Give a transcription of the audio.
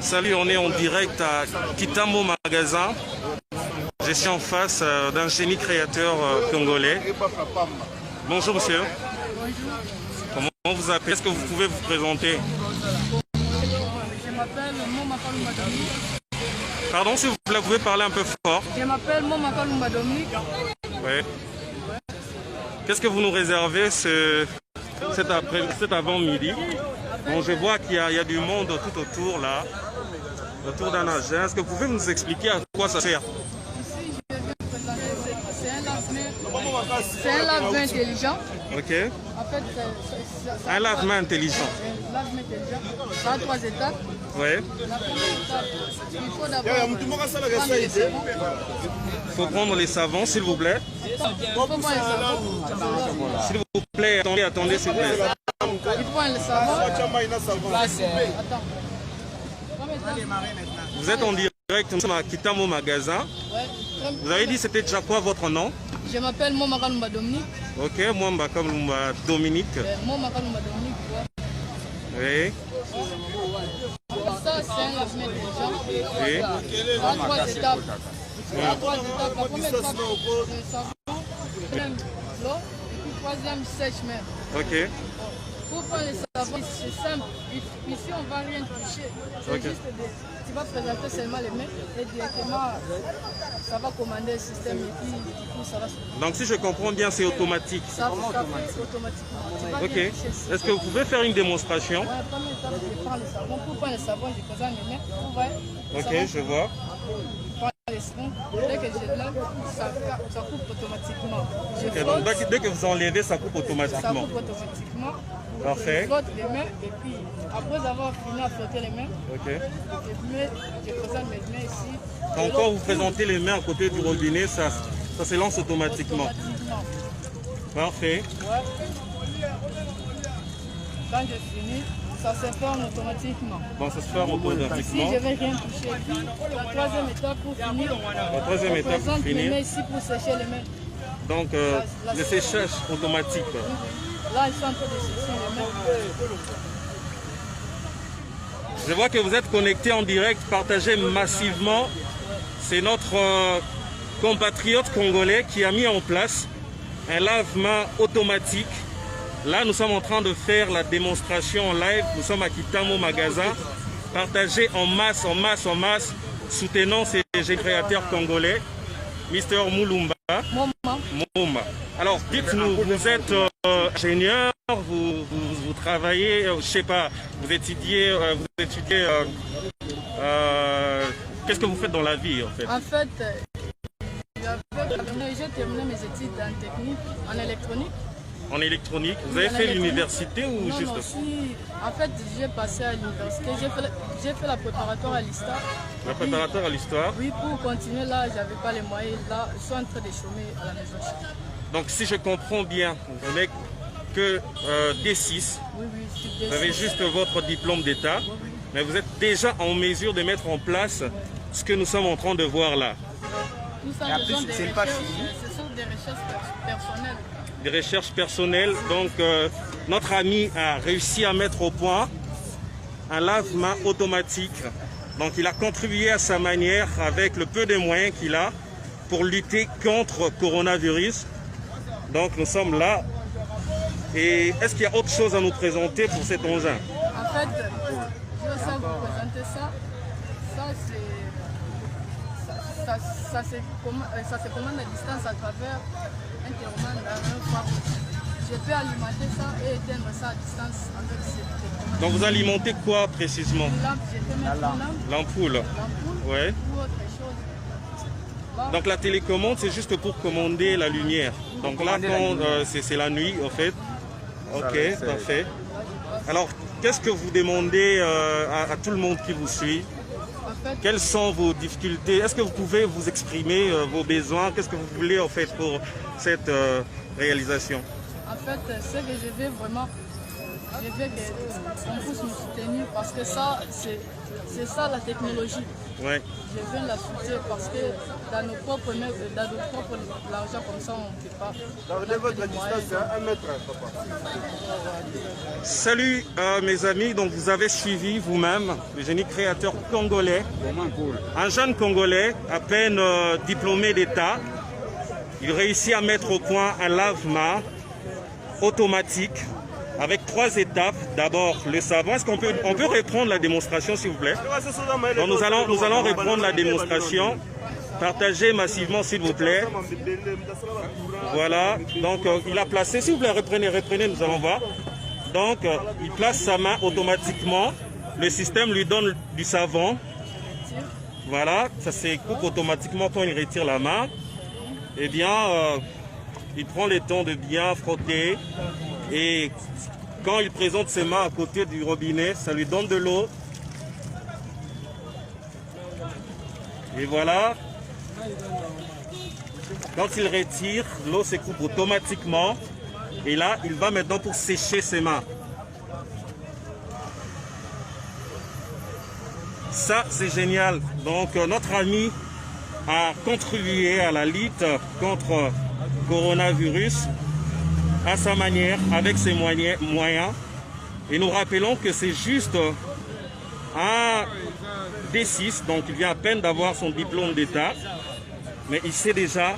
Salut, on est en direct à Kitamo Magasin. Je suis en face d'un génie créateur congolais. Bonjour monsieur. Bonjour. Comment vous appelez? Est-ce que vous pouvez vous présenter? Je m'appelle Momaka Lumba Dominique. Pardon, s'il vous plaît, vous pouvez parler un peu fort. Je m'appelle Momaka Lumba Dominique. Oui. Qu'est-ce que vous nous réservez cet avant-midi? Bon, je vois qu'il y a du monde tout autour là, autour d'un agent. Est-ce que vous pouvez nous expliquer à quoi ça sert? Ici, je vais présenter, c'est un lave-main intelligent. Ok. En fait, Un lave-main intelligent. Un lave-main intelligent. Ça a 3 étapes. Oui. La première étape, il faut d'abord prendre les savons. Il faut prendre les savons, s'il vous plaît. Il faut prendre les savons. S'il vous plaît, attendez, s'il vous plaît. Il faut prendre les savons. Attends. Vous êtes en direct, nous sommes à Kitamo Magasin. Ouais. Vous avez dit c'était déjà quoi votre nom? Je m'appelle Momaka Lumba Dominique. Ok, moi Mbaka Lumba Dominique. Momaka Lumba Dominique, tu vois. Oui. Ça, c'est un lave-main intelligent. Oui. Il y a 3 étapes. Il y a 3 étapes. La première étape, c'est le savon. Deuxième, l'eau. Et puis troisième, sèche-main. Ok. Pour prendre les savons, c'est simple. Ici, on ne va rien toucher. C'est Ok. juste tu vas présenter seulement les mains et directement, ça va commander le système et puis du coup, ça va se... Donc si je comprends bien, c'est automatique. Ça fait automatiquement. Tu vas Ok. rien toucher. Est-ce que vous pouvez faire une démonstration? Ouais, première étape, je prends les savons. Pour prendre les savons, je présente mes mains. Vous voyez? Ok, je vois. Je prends les savons. Dès que je lève, ça coupe automatiquement. Je Ok, donc frotte, dès que vous enlevez, ça coupe ça automatiquement. coupe automatiquement. Parfait. Je frotte les mains et puis après avoir fini à frotter les mains, Ok. je présente mes mains ici. Donc quand vous présentez les mains à côté du robinet, ça se lance automatiquement. Parfait. Ouais. Quand j'ai fini, ça se ferme automatiquement. Bon, ça se ferme Si automatiquement. je ne vais rien toucher. La troisième étape pour finir, La troisième je étape pour présente mes mains finir. ici pour sécher les mains. Donc le séchage automatique. Là, ils sont en train de sécher les mains. Je vois que vous êtes connecté en direct, partagez massivement. C'est notre compatriote congolais qui a mis en place un lave-main automatique. Là, nous sommes en train de faire la démonstration en live. Nous sommes à Kitamo Magasin. Partagez en masse, en masse, en masse. Soutenons ces génies créateurs congolais. Mister Mulumba. Mouma. Alors, dites-nous, vous êtes ingénieur, vous travaillez, je ne sais pas, vous étudiez, qu'est-ce que vous faites dans la vie en fait? En fait, j'ai terminé mes études en technique, en électronique. En électronique. Vous avez fait l'université ou Non, juste? non, si, en fait, j'ai passé à l'université. J'ai fait la préparatoire à l'histoire. La préparatoire à l'histoire. Oui, pour continuer là, j'avais pas les moyens. Là, je suis en train de chômer à la maison. Donc, si je comprends bien, vous n'êtes que D6. Oui, oui, Vous avez juste votre diplôme d'État. Oui, oui. Mais vous êtes déjà en mesure de mettre en place ce que nous sommes en train de voir là. Tout ça, ce sont des recherches personnelles. Des recherches personnelles. Donc, notre ami a réussi à mettre au point un lave-main automatique. Donc, il a contribué à sa manière avec le peu de moyens qu'il a pour lutter contre le coronavirus. Donc, nous sommes là. Et est-ce qu'il y a autre chose à nous présenter pour cet engin? En fait, je veux ça vous présenter ça. Ça se commande à distance à travers un télécommande un phare. Je peux alimenter ça et éteindre ça à distance avec ce télécommande. Donc vous alimentez quoi précisément? Une lampe, je peux mettre une lampe. L'ampoule. L'ampoule Ouais. ou autre chose. Là, Donc la télécommande, c'est juste pour commander la lumière. Donc là, c'est la nuit en fait. Ok, parfait. Alors, qu'est-ce que vous demandez à tout le monde qui vous suit? en fait, Quelles sont vos difficultés? Est-ce que vous pouvez vous exprimer vos besoins? Qu'est-ce que vous voulez en fait pour cette réalisation? en fait, ce que je veux vraiment, je veux qu'on puisse nous soutenir parce que ça, c'est ça la technologie. Ouais. Je veux la soutenir parce que dans nos propres l'argent comme ça, on ne peut pas. Votre distance, c'est 1 mètre, papa. Salut mes amis, donc vous avez suivi vous-même le génie créateur congolais, un jeune congolais à peine diplômé d'État. Il réussit à mettre au point un lave-main automatique avec 3 étapes. D'abord le savon. Est-ce qu'on peut reprendre la démonstration s'il vous plaît? Donc, nous allons reprendre la démonstration. Partagez massivement s'il vous plaît. Voilà, donc il a placé, s'il vous plaît reprenez, nous allons voir. Donc il place sa main automatiquement, le système lui donne du savon. Voilà, ça s'écoupe automatiquement quand il retire la main. Eh bien, il prend le temps de bien frotter et quand il présente ses mains à côté du robinet, ça lui donne de l'eau. Et voilà. Quand il retire, l'eau se coupe automatiquement. Et là, il va maintenant pour sécher ses mains. Ça, c'est génial. Donc, notre ami a contribué à la lutte contre le coronavirus à sa manière, avec ses moyens. Et nous rappelons que c'est juste un D6, donc il vient à peine d'avoir son diplôme d'État, mais il sait déjà